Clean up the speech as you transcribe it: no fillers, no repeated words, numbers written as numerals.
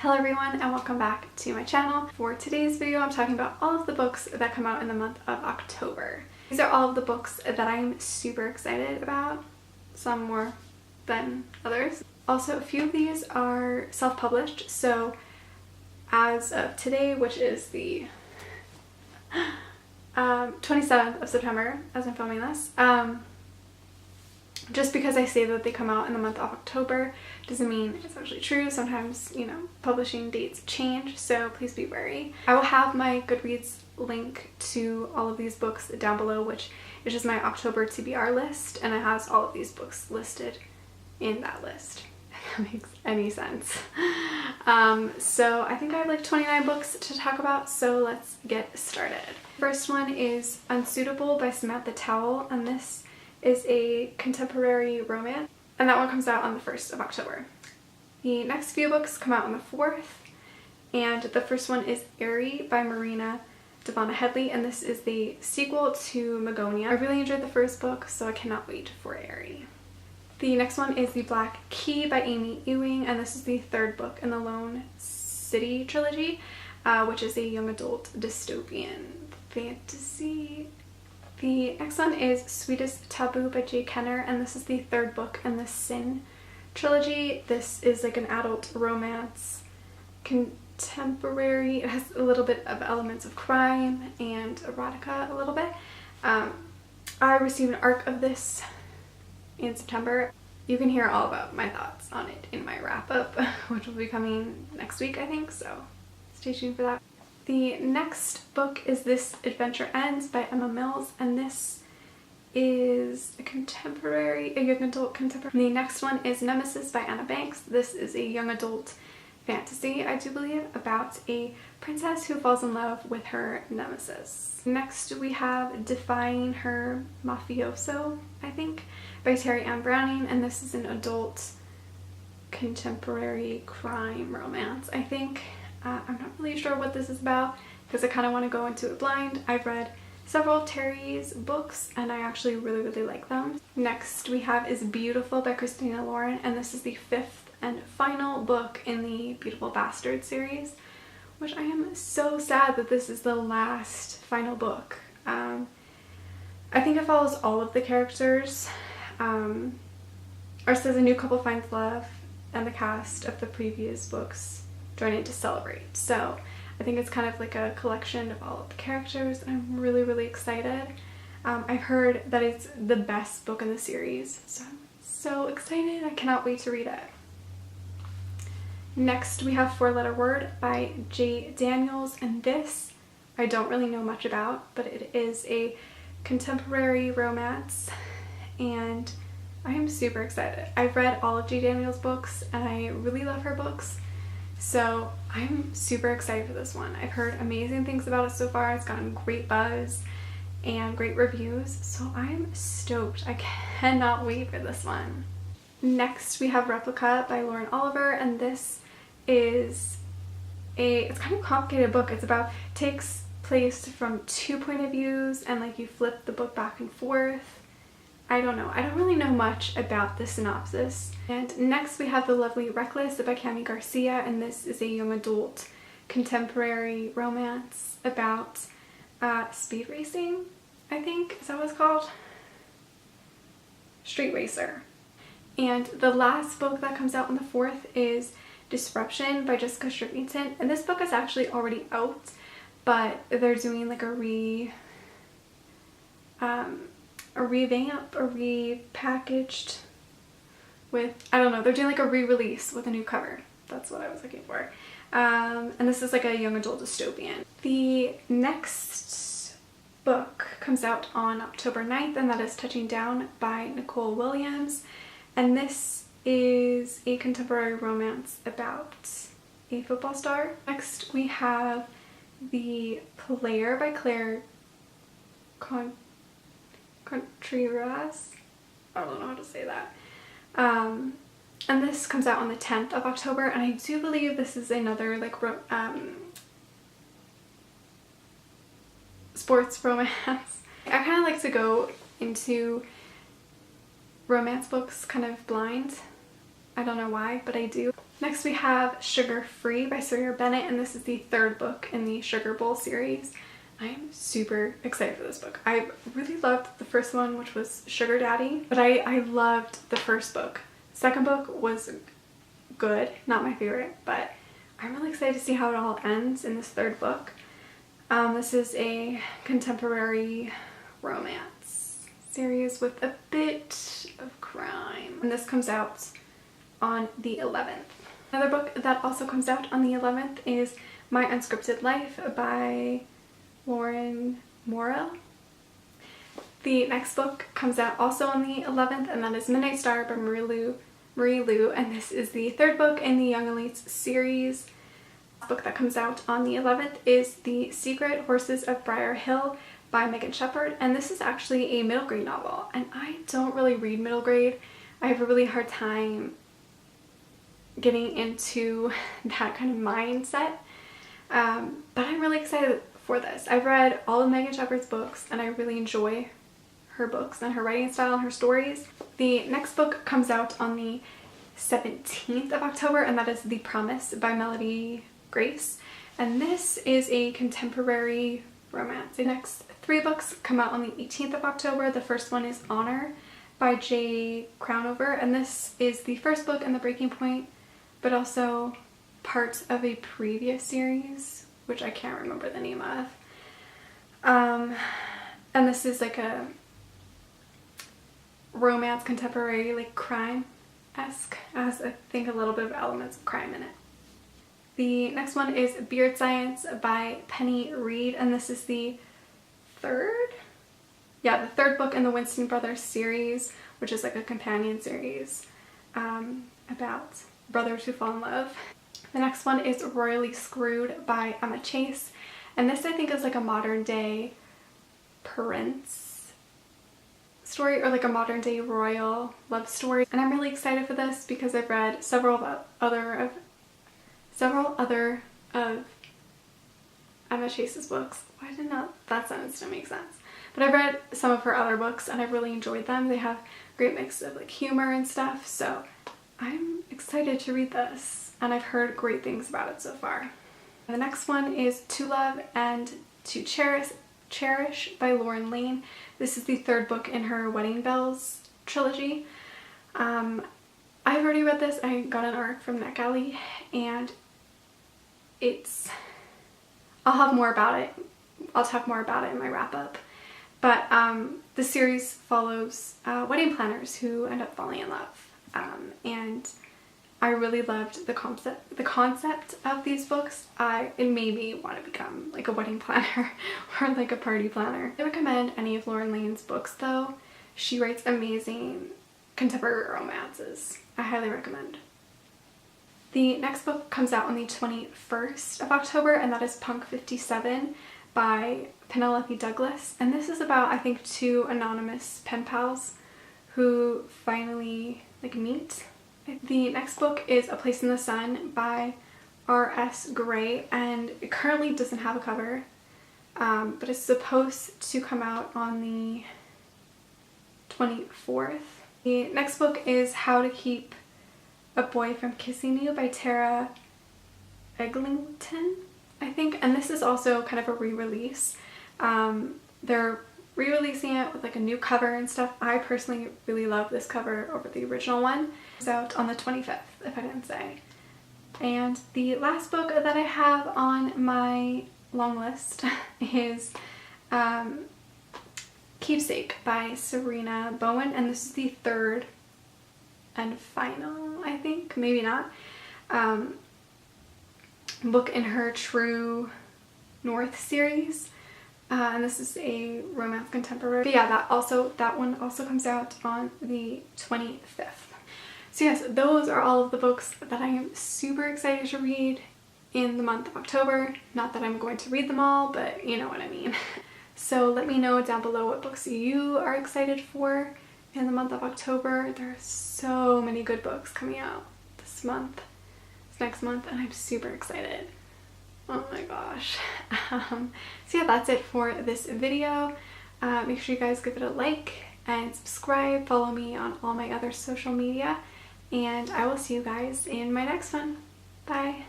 Hello everyone and welcome back to my channel. For today's video I'm talking about all of the books that come out in the month of October. These are all of the books that I'm super excited about, some more than others. Also, a few of these are self-published, so as of today, which is the 27th of September as I'm filming this, just because I say that they come out in the month of October doesn't mean it's actually true. Sometimes, you know, publishing dates change, so please be wary. I will have my Goodreads link to all of these books down below, which is just my October TBR list, and it has all of these books listed in that list, if that makes any sense. So I think I have like 29 books to talk about, so let's get started. First one is Unsuitable by Samantha Towell, and this is a contemporary romance, and that one comes out on the 1st of October. The next few books come out on the 4th, and the first one is Eerie by Marina Devonna Headley, and this is the sequel to Magonia. I really enjoyed the first book, so I cannot wait for Eerie. The next one is The Black Key by Amy Ewing, and this is the third book in the Lone City trilogy, which is a young adult dystopian fantasy. The next one is Sweetest Taboo by Jay Kenner, and this is the third book in the Sin trilogy. This is like an adult romance contemporary. It has a little bit of elements of crime and erotica a little bit. I received an ARC of this in September. You can hear all about my thoughts on it in my wrap-up, which will be coming next week, I think, so stay tuned for that. The next book is This Adventure Ends by Emma Mills, and this is a young adult contemporary. The next one is Nemesis by Anna Banks. This is a young adult fantasy, I do believe, about a princess who falls in love with her nemesis. Next we have Defying Her Mafioso, I think, by Terry Ann Browning, and this is an adult contemporary crime romance, I think. I'm not really sure what this is about because I kind of want to go into it blind. I've read several of Terry's books and I actually really like them. Next we have Is Beautiful by Christina Lauren, and this is the 5th and final book in the Beautiful Bastard series, which I am so sad that this is the last final book. I think it follows all of the characters, or says a new couple finds love and the cast of the previous books joining to celebrate. So I think it's kind of like a collection of all of the characters, and I'm really excited. I've heard that it's the best book in the series, so I'm so excited. I cannot wait to read it. Next we have Four Letter Word by J. Daniels, and this I don't really know much about, but it is a contemporary romance and I am super excited. I've read all of J. Daniels' books and I really love her books, so I'm super excited for this one. I've heard amazing things about it so far. It's gotten great buzz and great reviews, so I'm stoked. I cannot wait for this one. Next we have Replica by Lauren Oliver, and this is it's kind of a complicated book. It's about, takes place from two point of views and like you flip the book back and forth. I don't know. I don't really know much about the synopsis. And next we have The Lovely Reckless by Cami Garcia, and this is a young adult contemporary romance about speed racing, I think. Is that what it's called? Street Racer. And the last book that comes out on the 4th is Disruption by Jessica Strickington, and this book is actually already out, but they're doing like a revamp, or repackaged with, I don't know, they're doing like a re-release with a new cover. That's what I was looking for. And this is like a young adult dystopian. The next book comes out on October 9th, and that is Touching Down by Nicole Williams, and this is a contemporary romance about a football star. Next we have The Player by Claire Contreras. I don't know how to say that. And this comes out on the 10th of October, and I do believe this is another like sports romance. I kind of like to go into romance books kind of blind. I don't know why, but I do. Next we have Sugar Free by Sawyer Bennett, and this is the third book in the Sugar Bowl series. I am super excited for this book. I really loved the first one, which was Sugar Daddy, but I loved the first book. Second book was good, not my favorite, but I'm really excited to see how it all ends in this third book. This is a contemporary romance series with a bit of crime, and this comes out on the 11th. Another book that also comes out on the 11th is My Unscripted Life by Lauren Morrill. The next book comes out also on the 11th, and that is Midnight Star by Marie Lu, and this is the third book in the Young Elites series. The book that comes out on the 11th is The Secret Horses of Briarhill by Megan Shepherd, and this is actually a middle grade novel, and I don't really read middle grade. I have a really hard time getting into that kind of mindset, but I'm really excited for this. I've read all of Megan Shepherd's books, and I really enjoy her books and her writing style and her stories. The next book comes out on the 17th of October, and that is The Promise by Melody Grace, and this is a contemporary romance. The next three books come out on the 18th of October. The first one is Honor by Jay Crownover, and this is the first book in the Breaking Point, but also part of a previous series, which I can't remember the name of. And this is like a romance, contemporary, like crime-esque, has I think a little bit of elements of crime in it. The next one is Beard Science by Penny Reed, and this is the third book in the Winston Brothers series, which is like a companion series about brothers who fall in love. The next one is Royally Screwed by Emma Chase, and this I think is like a modern day prince story, or like a modern day royal love story, and I'm really excited for this because I've read several other of Emma Chase's books. Why did not that sentence didn't make sense? But I've read some of her other books and I've really enjoyed them. They have a great mix of like humor and stuff, so I'm excited to read this, and I've heard great things about it so far. The next one is To Love and To Cherish by Lauren Lane. This is the third book in her Wedding Bells trilogy. I've already read this. I got an ARC from NetGalley, and I'll have more about it. I'll talk more about it in my wrap up. But the series follows wedding planners who end up falling in love. And I really loved the concept of these books. It made me want to become like a wedding planner or like a party planner. I recommend any of Lauren Lane's books though. She writes amazing contemporary romances. I highly recommend. The next book comes out on the 21st of October, and that is Punk 57 by Penelope Douglas. And this is about, I think, two anonymous pen pals who finally like meet. The next book is A Place in the Sun by R.S. Gray, and it currently doesn't have a cover, but it's supposed to come out on the 24th. The next book is How to Keep a Boy from Kissing You by Tara Eglinton, I think, and this is also kind of a re-release. They're re-releasing it with like a new cover and stuff. I personally really love this cover over the original one. It's out on the 25th, if I didn't say. And the last book that I have on my long list is Keepsake by Serena Bowen, and this is the third and final, I think, maybe not, book in her True North series. And this is a romance contemporary. But yeah, that one also comes out on the 25th. So yes, those are all of the books that I am super excited to read in the month of October. Not that I'm going to read them all, but you know what I mean. So let me know down below what books you are excited for in the month of October. There are so many good books coming out this next month, and I'm super excited. Oh my gosh. So yeah, that's it for this video. Make sure you guys give it a like and subscribe. Follow me on all my other social media, and I will see you guys in my next one. Bye!